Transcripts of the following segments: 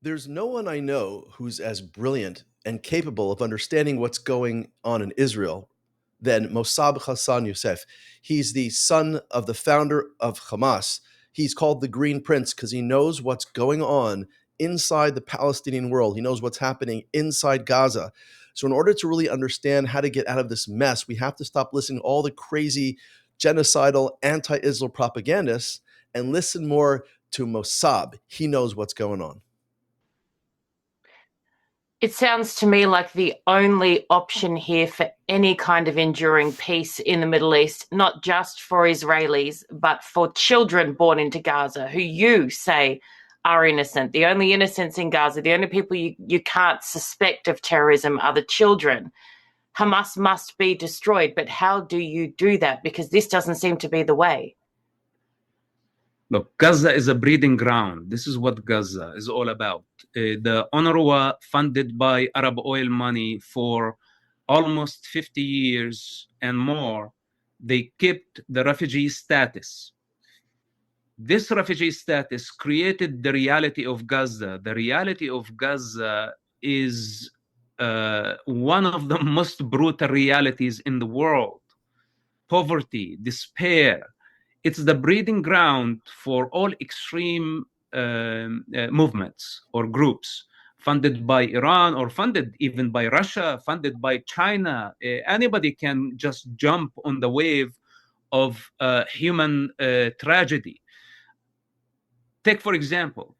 There's no one I know who's as brilliant and capable of understanding what's going on in Israel than Mosab Hassan Youssef. He's the son of the founder of Hamas. He's called the Green Prince because he knows what's going on inside the Palestinian world. He knows what's happening inside Gaza. So, in order to really understand how to get out of this mess, we have to stop listening to all the crazy genocidal anti Israel propagandists and listen more to Mosab. He knows what's going on. It sounds to me like the only option here for any kind of enduring peace in the Middle East, not just for Israelis, but for children born into Gaza, who you say are innocent. The only innocents in Gaza, the only people you can't suspect of terrorism are the children. Hamas must be destroyed, but how do you do that? Because this doesn't seem to be the way. Look, Gaza is a breeding ground. This is what Gaza is all about. The UNRWA, funded by Arab oil money for almost 50 years and more, they kept the refugee status. This refugee status created the reality of Gaza. The reality of Gaza is one of the most brutal realities in the world. Poverty, despair. It's the breeding ground for all extreme movements or groups funded by Iran or funded even by Russia, funded by China. Anybody can just jump on the wave of human tragedy. Take, for example,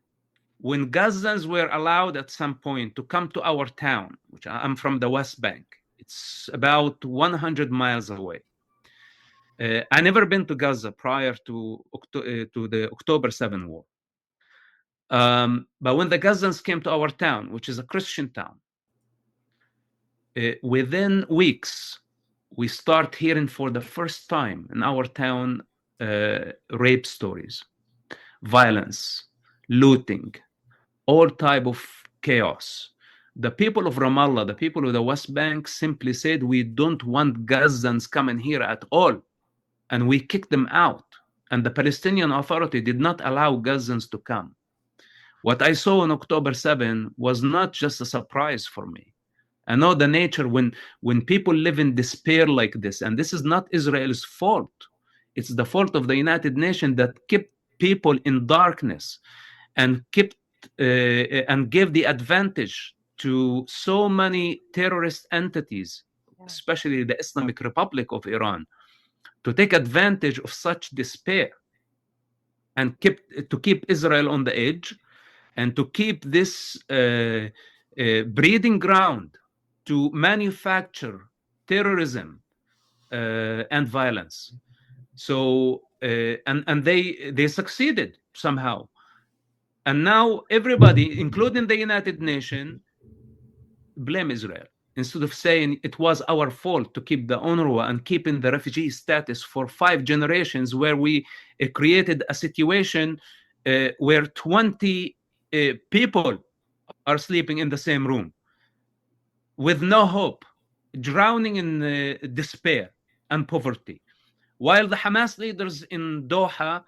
when Gazans were allowed at some point to come to our town, which I'm from the West Bank, it's about 100 miles away. I never been to Gaza prior to the October 7 war. But when the Gazans came to our town, which is a Christian town, within weeks, we start hearing for the first time in our town rape stories, violence, looting, all type of chaos. The people of Ramallah, the people of the West Bank simply said, we don't want Gazans coming here at all. And we kicked them out. And the Palestinian Authority did not allow Gazans to come. What I saw on October 7 was not just a surprise for me. I know the nature when people live in despair like this, and this is not Israel's fault. It's the fault of the United Nations that kept people in darkness and kept and gave the advantage to so many terrorist entities, especially the Islamic Republic of Iran, to take advantage of such despair and to keep Israel on the edge and to keep this breeding ground to manufacture terrorism and violence. So and they succeeded somehow. And now everybody, including the United Nations, blame Israel instead of saying it was our fault to keep the UNRWA and keeping the refugee status for 5 generations, where we created a situation where 20 people are sleeping in the same room with no hope, drowning in despair and poverty, while the Hamas leaders in Doha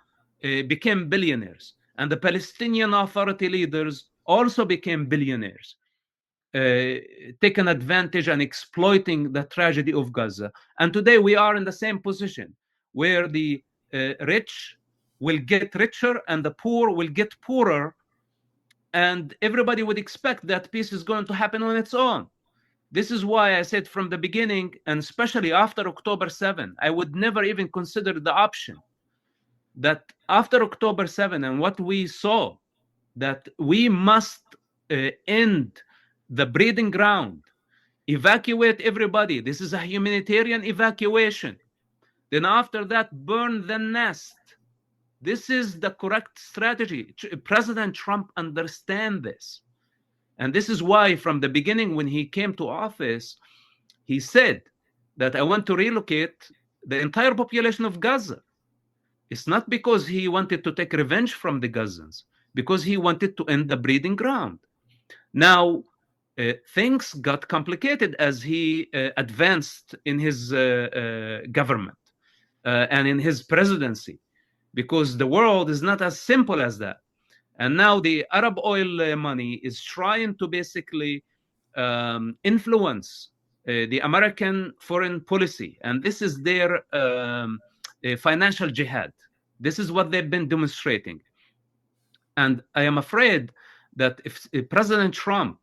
became billionaires, and the Palestinian Authority leaders also became billionaires, taking advantage and exploiting the tragedy of Gaza. And today we are in the same position, where the rich will get richer and the poor will get poorer, and everybody would expect that peace is going to happen on its own. This is why I said from the beginning, and especially after October 7, I would never even consider the option that after October 7 and what we saw, that we must end the breeding ground, evacuate everybody. This is a humanitarian evacuation. Then after that, burn the nest. This is the correct strategy. President Trump understands this. And this is why from the beginning, when he came to office, he said that I want to relocate the entire population of Gaza. It's not because he wanted to take revenge from the Gazans, because he wanted to end the breeding ground. Now, things got complicated as he advanced in his government and in his presidency, because the world is not as simple as that. And now the Arab oil money is trying to basically influence the American foreign policy. And this is their financial jihad. This is what they've been demonstrating. And I am afraid that if President Trump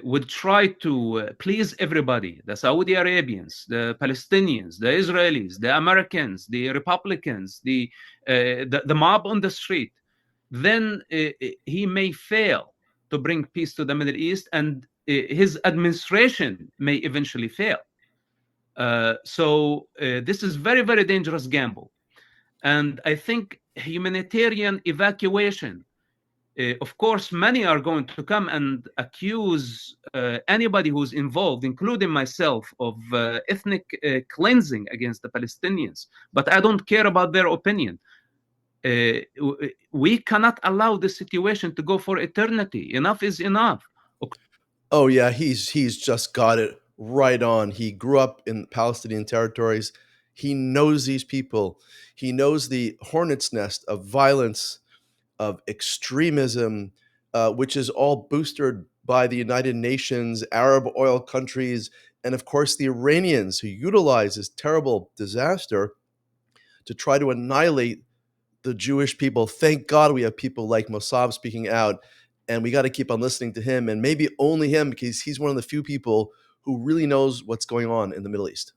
would try to please everybody, the Saudi Arabians, the Palestinians, the Israelis, the Americans, the Republicans, the mob on the street, then he may fail to bring peace to the Middle East, and his administration may eventually fail. So this is very, very dangerous gamble. And I think humanitarian evacuation, of course, many are going to come and accuse anybody who's involved, including myself, of ethnic cleansing against the Palestinians. But I don't care about their opinion. We cannot allow this situation to go for eternity. Enough is enough. Oh yeah, he's just got it right on. He grew up in Palestinian territories. He knows these people. He knows the hornet's nest of violence, of extremism, which is all boosted by the United Nations, Arab oil countries, and of course the Iranians, who utilize this terrible disaster to try to annihilate the Jewish people. Thank God we have people like Mosab speaking out, and we got to keep on listening to him, and maybe only him, because he's one of the few people who really knows what's going on in the Middle East.